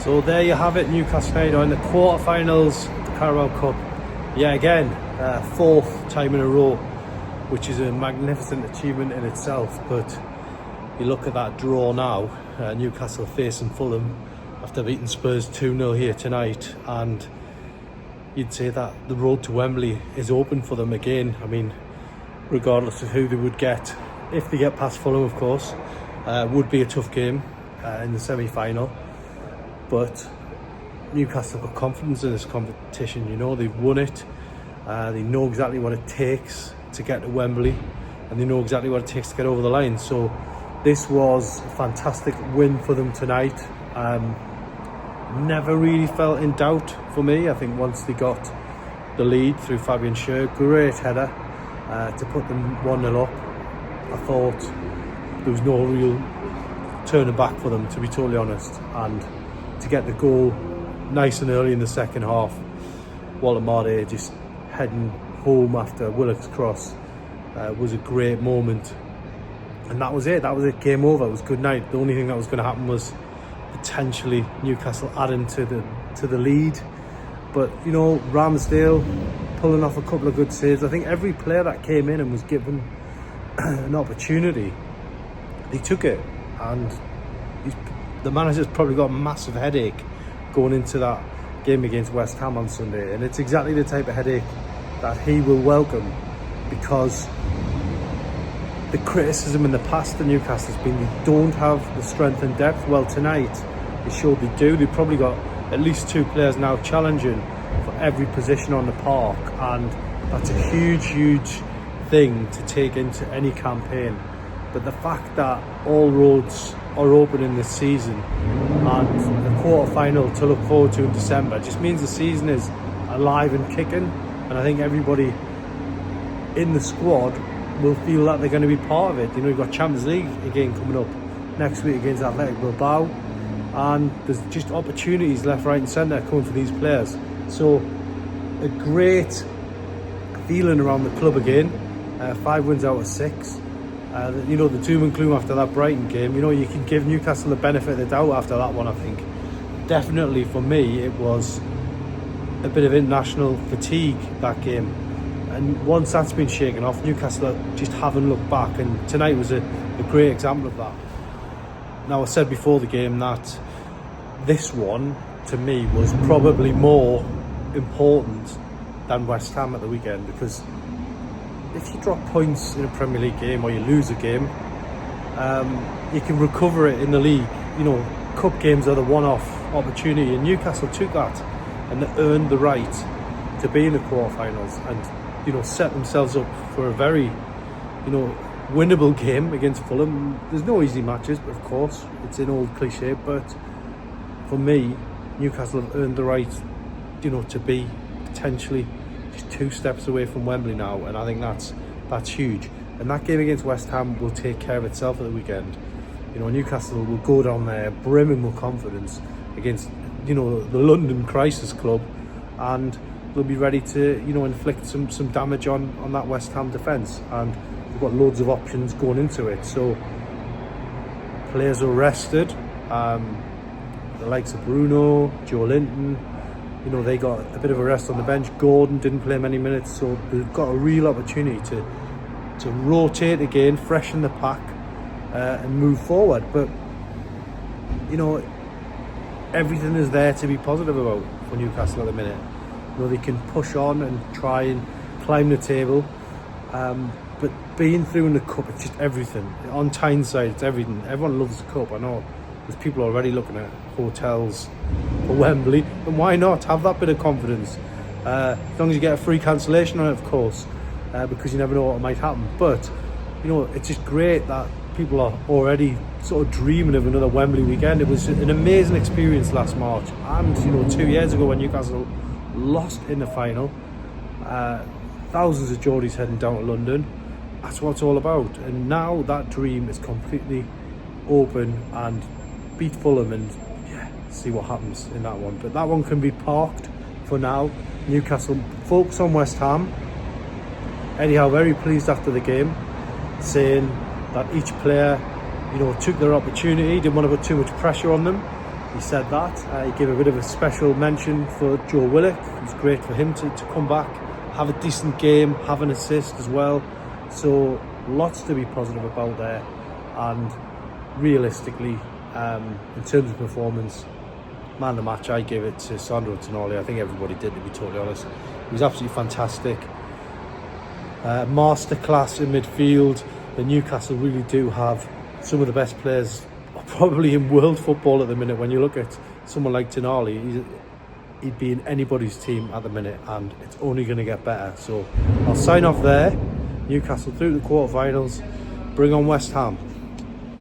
So there you have it, Newcastle United are in the quarterfinals of the Carabao Cup. Yeah, again, fourth time in a row, which is a magnificent achievement in itself. But you look at that draw now, Newcastle facing Fulham after beating Spurs 2-0 here tonight, and you'd say that the road to Wembley is open for them again. I mean, regardless of who they would get, if they get past Fulham, of course, would be a tough game in the semi-final. But Newcastle have got confidence in this competition. You know, they've won it. They know exactly what it takes to get to Wembley, and they know exactly what it takes to get over the line. So this was a fantastic win for them tonight. Never really felt in doubt for me. I think once they got the lead through Fabian Schär, great header to put them 1-0 up. I thought there was no real turning back for them, to be totally honest. And to get the goal nice and early in the second half, Walter Marte just heading home after Willock's cross was a great moment. And that was it. That was it. Game over. It was good night. The only thing that was going to happen was potentially Newcastle adding to the lead. But you know, Ramsdale pulling off a couple of good saves. I think every player that came in and was given an opportunity, he took it. And the manager's probably got a massive headache going into that game against West Ham on Sunday. And it's exactly the type of headache that he will welcome, because the criticism in the past of Newcastle has been they don't have the strength and depth. Well, tonight they showed they do. They've probably got at least two players now challenging for every position on the park, and that's a huge thing to take into any campaign. But the fact that all roads are open in this season and the quarter-final to look forward to in December just means the season is alive and kicking. And I think everybody in the squad will feel that they're going to be part of it. You know, you've got Champions League again coming up next week against Athletic Bilbao, and there's just opportunities left, right and centre coming for these players. So a great feeling around the club again. 5 wins out of 6. You know, the doom and gloom after that Brighton game, you know, you can give Newcastle the benefit of the doubt after that one. I think definitely for me it was a bit of international fatigue, that game. And once that's been shaken off, Newcastle just haven't looked back, and tonight was a great example of that. Now, I said before the game that this one, to me, was probably more important than West Ham at the weekend, because if you drop points in a Premier League game or you lose a game, you can recover it in the league. You know, cup games are the one-off opportunity, and Newcastle took that and they earned the right to be in the quarterfinals and, you know, set themselves up for a very, you know, winnable game against Fulham. There's no easy matches, but of course it's an old cliche, but for me, Newcastle have earned the right, you know, to be potentially just 2 steps away from Wembley now, and I think that's huge. And that game against West Ham will take care of itself at the weekend. You know, Newcastle will go down there brimming with confidence against, you know, the London crisis club, and they'll be ready to, you know, inflict some damage on that West Ham defence. And they've got loads of options going into it. So players are rested. The likes of Bruno, Joe Linton, you know, they got a bit of a rest on the bench. Gordon didn't play many minutes, so they've got a real opportunity to rotate again, freshen the pack, and move forward. But you know, everything is there to be positive about for Newcastle at the minute. You know, they can push on and try and climb the table, but being through in the cup, it's just everything. On Tyneside, it's everything. Everyone loves the cup. I know there's people already looking at hotels for Wembley, and why not have that bit of confidence? As long as you get a free cancellation on it, of course, because you never know what might happen. But you know, it's just great that people are already sort of dreaming of another Wembley weekend. It was an amazing experience last March, and you know, 2 years ago when Newcastle lost in the final, thousands of Geordies heading down to London. That's what it's all about. And now that dream is completely open, and beat Fulham and see what happens in that one. But that one can be parked for now. Newcastle focus on West Ham. Eddie Howe very pleased after the game, saying that each player, you know, took their opportunity, didn't want to put too much pressure on them, he said that. He gave a bit of a special mention for Joe Willock. It was great for him to come back, have a decent game, have an assist as well. So lots to be positive about there. And realistically, in terms of performance, man of the match, I gave it to Sandro Tonali. I think everybody did, to be totally honest. He was absolutely fantastic. Masterclass in midfield. The Newcastle really do have some of the best players probably in world football at the minute. When you look at someone like Tonali, he'd be in anybody's team at the minute, and it's only going to get better. So I'll sign off there. Newcastle through the quarterfinals. Bring on West Ham.